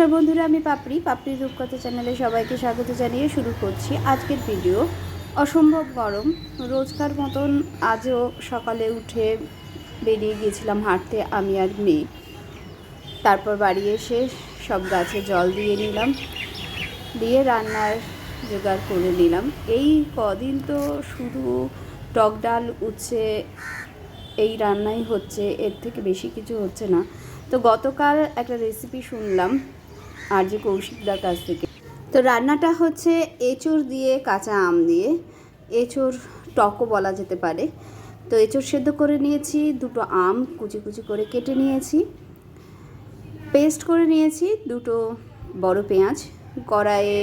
নমস্কার বন্ধুরা, আমি পাপড়ির রূপকথা চ্যানেলে সবাইকে স্বাগত জানিয়ে শুরু করছি আজকের ভিডিও। অসম্ভব গরম, রোজকার মতন আজও সকালে উঠে বেরিয়ে গিয়েছিলাম হাঁটতে আমি আর মেয়ে। তারপর বাড়ি এসে সব গাছে জল দিয়ে নিলাম, দিয়ে রান্নার জোগাড় করে নিলাম। এই কদিন তো শুধু টক ডাল উচ্ছে এই রান্নাই হচ্ছে, এর থেকে বেশি কিছু হচ্ছে না। তো গতকাল একটা রেসিপি শুনলাম আর যে কৌশিকদার কাছ থেকে। তো রান্নাটা হচ্ছে এঁচোড় দিয়ে, কাঁচা আম দিয়ে। এঁচোড় টকও বলা যেতে পারে। তো এঁচোড় সেদ্ধ করে নিয়েছি, দুটো আম কুচি কুচি করে কেটে নিয়েছি, পেস্ট করে নিয়েছি, দুটো বড় পেঁয়াজ, কড়াইয়ে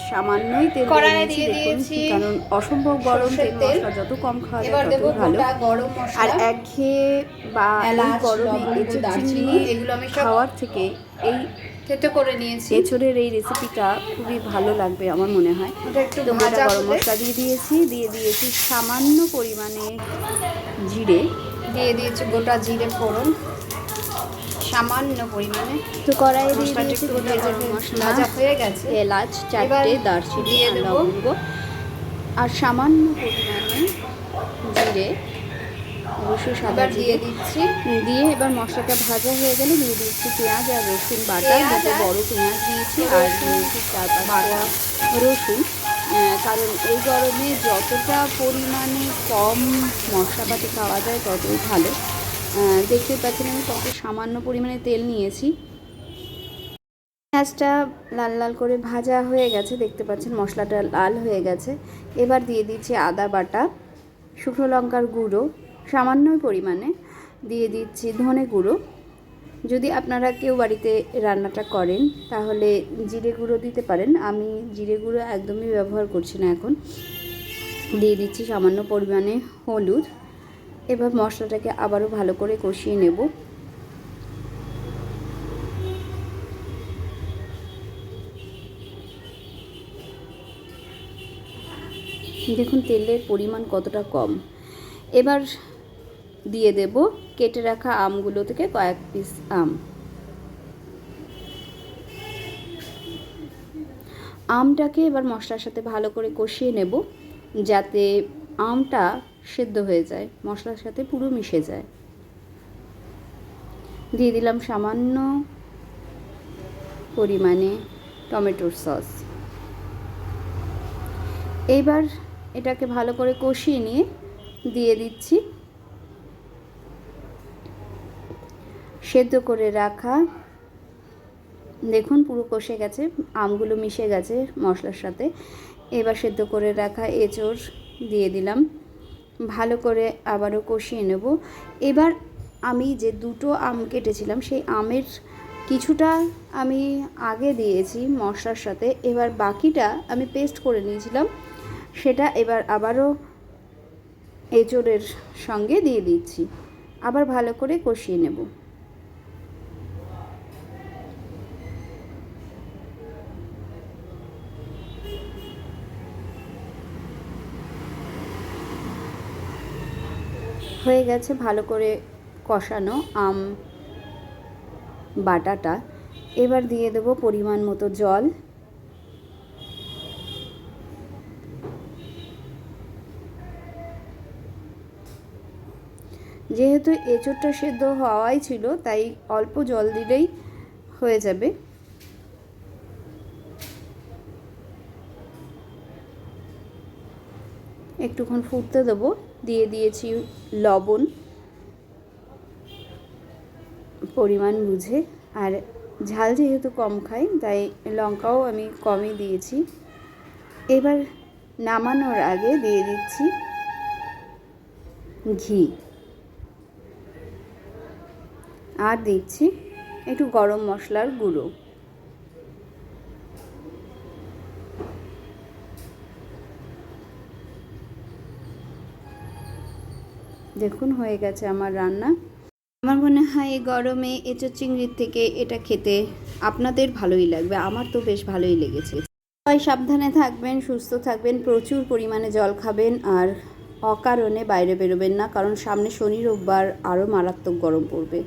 সামান্যই তেল দিয়ে দিয়েছি, কারণ অসম্ভব গরম, তেল মশলা যত কম খাওয়া যায় তত ভালো। আর একঘেয়ে বা এই গরমে এঁচোড় চিংড়ি এগুলো আমি খাওয়ার থেকে এই থেতো করে নিয়েছি। এঁচোড়ের এই রেসিপিটা খুবই ভালো লাগবে আমার মনে হয়। তো গোটা গরম মশলা দিয়ে দিয়েছি সামান্য পরিমাণে জিরে, দিয়ে দিয়েছি গোটা জিরে ফোড়ন সামান্য পরিমাণে। তো কড়াইয়ে দিয়ে দিয়েছি গোটা গরম মশলা, ভাজা হয়ে গেছে, এলাচ চারটে, দারচিনি দিয়ে লবঙ্গ আর সামান্য পরিমাণে জিরে, অবশ্যই সাদা দিয়ে দিচ্ছি। দিয়ে এবার মশলাটা ভাজা হয়ে গেলে দিয়ে দিচ্ছি পেঁয়াজ আর রসুন বাটা, দুটো বড় পেঁয়াজ দিয়েছি আর দিয়েছি 4-5 রসুন। কারণ এই গরমে যতটা পরিমাণে কম মশলাপাতি খাওয়া যায় ততই ভালো। দেখতে পাচ্ছেন আমি কত সামান্য পরিমাণে তেল নিয়েছি। পেঁয়াজটা লাল লাল করে ভাজা হয়ে গেছে, দেখতে পাচ্ছেন মশলাটা লাল হয়ে গেছে। এবার দিয়ে দিচ্ছি আদা বাটা, শুকনো লঙ্কার গুঁড়ো সামান্যই পরিমাণে, দিয়ে দিচ্ছি ধনে গুঁড়ো। যদি আপনারা কেউ বাড়িতে রান্নাটা করেন তাহলে জিরে গুঁড়ো দিতে পারেন, আমি জিরে গুঁড়ো একদমই ব্যবহার করছি না এখন। দিয়ে দিচ্ছি সামান্য পরিমাণে হলুদ। এবার মশলাটাকে আবারও ভালো করে কষিয়ে নেব। দেখুন তেলের পরিমাণ কতটা কম। এবার দিয়ে দেব কেটে রাখা আমগুলো থেকে কয়েক পিস আম। আমটাকে এবার মশলার সাথে ভালো করে কষিয়ে নেব, যাতে আমটা সেদ্ধ হয়ে যায়, মশলার সাথে পুরো মিশে যায়। দিয়ে দিলাম সামান্য পরিমাণে টমেটোর সস। এইবার এটাকে ভালো করে কষিয়ে নিয়ে দিয়ে দিচ্ছি সেদ্ধ করে রাখা, দেখুন পুরো কষে গেছে, আমগুলো মিশে গেছে মশলার সাথে। এবার সেদ্ধ করে রাখা এঁচোড় দিয়ে দিলাম, ভালো করে আবারও কষিয়ে নেব। এবার আমি যে দুটো আম কেটেছিলাম সেই আমের কিছুটা আমি আগে দিয়েছি মশলার সাথে, এবার বাকিটা আমি পেস্ট করে নিয়েছিলাম, সেটা এবার আবারও এঁচোড়ের সঙ্গে দিয়ে দিচ্ছি, আবার ভালো করে কষিয়ে নেব। হয়ে গেছে ভালো করে কষানো আম বাটাটা। এবার দিয়ে দেব পরিমাণ মতো জল। যেহেতু এঁচোড়টা সেদ্ধ হওয়াই ছিল তাই অল্প জল দিলেই হয়ে যাবে। একটুক্ষণ ফুটতে দেবো। দিয়ে দিয়েছি লবণ পরিমাণ বুঝে, আর ঝাল যেহেতু কম খাই তাই লঙ্কাও আমি কমই দিয়েছি। এবার নামানোর আগে দিয়ে দিচ্ছি ঘি, আর দিচ্ছি একটু গরম মশলার গুঁড়ো। দেখুন হয়ে গেছে আমার রান্না। আমার মনে হয় এই গরমে এঁচোড় চিংড়ির থেকে এটা খেতে আপনাদের ভালোই লাগবে, আমার তো বেশ ভালোই লেগেছে। সবাই সাবধানে থাকবেন, সুস্থ থাকবেন, প্রচুর পরিমাণে জল খাবেন, আর অকারণে বাইরে বেরোবেন না, কারণ সামনে শনি রোববার আরও মারাত্মক গরম পড়বে।